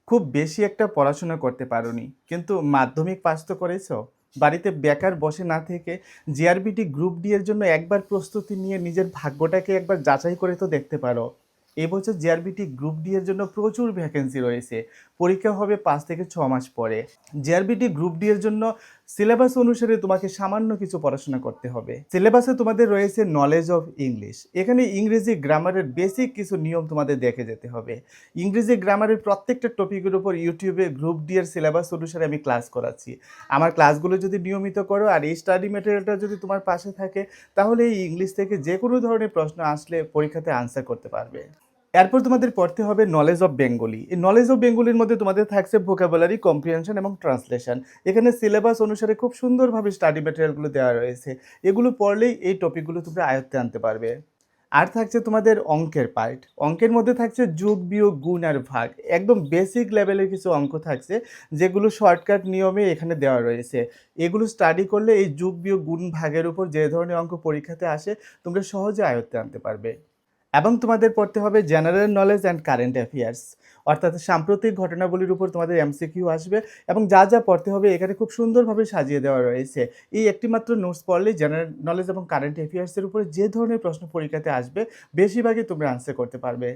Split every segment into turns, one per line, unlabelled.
খুব বেশি একটা পড়াশোনা করতে পারোনি, কিন্তু মাধ্যমিক পাস তো করেছো। বাড়িতে বেকার বসে না থেকে জিআরবিটি গ্রুপ ডি এর জন্য একবার প্রস্তুতি নিয়ে নিজের ভাগ্যটাকে একবার যাচাই করে তো দেখতে পারো। এবছর জিআরবিটি গ্রুপ ডি এর জন্য প্রচুর ভ্যাকেন্সি রয়েছে। পরীক্ষা হবে ৫ থেকে ৬ মাস পরে। জিআরবিটি গ্রুপ ডি এর জন্য সিলেবাস অনুসারে তোমাকে সামান্য কিছু পড়াশোনা করতে হবে। সিলেবাসে তোমাদের রয়েছে নলেজ অফ ইংলিশ। এখানে ইংরেজি গ্রামারের বেসিক কিছু নিয়ম তোমাদের দেখে যেতে হবে। ইংরেজি গ্রামারের প্রত্যেকটা টপিকের উপর ইউটিউবে গ্রুপ ডি এর সিলেবাস অনুসারে আমি ক্লাস করাচ্ছি। আমার ক্লাসগুলো যদি নিয়মিত করো আর এই স্টাডি ম্যাটেরিয়ালটা যদি তোমার পাশে থাকে, তাহলে এই ইংলিশ থেকে যে কোনো ধরনের প্রশ্ন আসলে পরীক্ষাতে আনসার করতে পারবে। এরপর তোমাদের পড়তে হবে নলেজ অফ বেঙ্গলি। এই নলেজ অফ বেঙ্গলির মধ্যে তোমাদের থাকছে ভোকাবুলারি, কম্প্রিহেনশন এবং ট্রান্সলেশন। এখানে সিলেবাস অনুসারে খুব সুন্দরভাবে স্টাডি ম্যাটেরিয়ালগুলো দেওয়া রয়েছে। এগুলো পড়লেই এই টপিকগুলো তোমরা আয়ত্তে আনতে পারবে। আর থাকছে তোমাদের অঙ্কের পার্ট। অঙ্কের মধ্যে থাকছে যোগ, বিয়োগ, গুণ আর ভাগ। একদম বেসিক লেভেলের কিছু অঙ্ক থাকছে, যেগুলো শর্টকাট নিয়মে এখানে দেওয়া রয়েছে। এগুলো স্টাডি করলে এই যোগ, বিয়োগ, গুণ, ভাগের উপর যে ধরনের অঙ্ক পরীক্ষাতে আসে, তোমরা সহজে আয়ত্তে আনতে পারবে। এবং তোমাদের পড়তে হবে general knowledge and current affairs, অর্থাৎ সাম্প্রতিক ঘটনাবলীর উপর তোমাদের এমসিকিউ আসবে। এবং যা যা পড়তে হবে এখানে খুব সুন্দরভাবে সাজিয়ে দেওয়া রয়েছে। এই একটিমাত্র নোটস পড়লেই জেনারেল নলেজ এবং কারেন্ট অ্যাফেয়ার্সের উপরে যে ধরনের প্রশ্ন পরীক্ষাতে আসবে, বেশিরভাগই তোমরা আনসার করতে পারবে।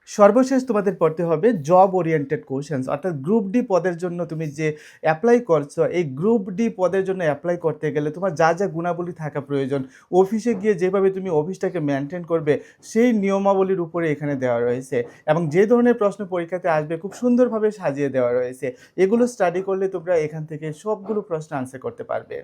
সর্বশেষ তোমাদের পড়তে হবে জব ওরিয়েন্টেড কোশ্চেন্স, অর্থাৎ গ্রুপ ডি পদের জন্য তুমি যে অ্যাপ্লাই করছো, এই গ্রুপ ডি পদের জন্য অ্যাপ্লাই করতে গেলে তোমার যা যা গুণাবলী থাকা প্রয়োজন, অফিসে গিয়ে যেভাবে তুমি অফিসটাকে মেনটেন করবে, সেই নিয়মাবলীর উপরে এখানে দেওয়া রয়েছে। এবং যে ধরনের প্রশ্ন পরীক্ষাতে আসবে খুব সুন্দরভাবে সাজিয়ে দেওয়া রয়েছে। এগুলো স্টাডি করলে তোমরা এখান থেকে সবগুলো প্রশ্ন আনসার করতে পারবে।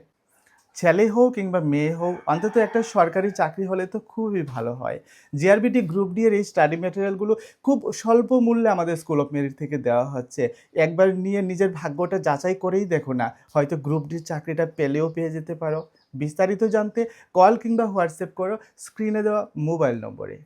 ছেলে হোক কিংবা মেয়ে হোক, অন্তত একটা সরকারি চাকরি হলে তো খুবই ভালো হয়। জিআরবিটি গ্রুপ ডি এর এই স্টাডি ম্যাটেরিয়ালগুলো খুব স্বল্প মূল্যে আমাদের স্কুল অফ মেরিট থেকে দেওয়া হচ্ছে। একবার নিয়ে নিজের ভাগ্যটা যাচাই করেই দেখো না, হয়তো গ্রুপ ডির চাকরিটা পেলেও পেয়ে যেতে পারো। বিস্তারিত জানতে কল কিংবা হোয়াটসঅ্যাপ করো স্ক্রিনে দেওয়া মোবাইল নম্বরে।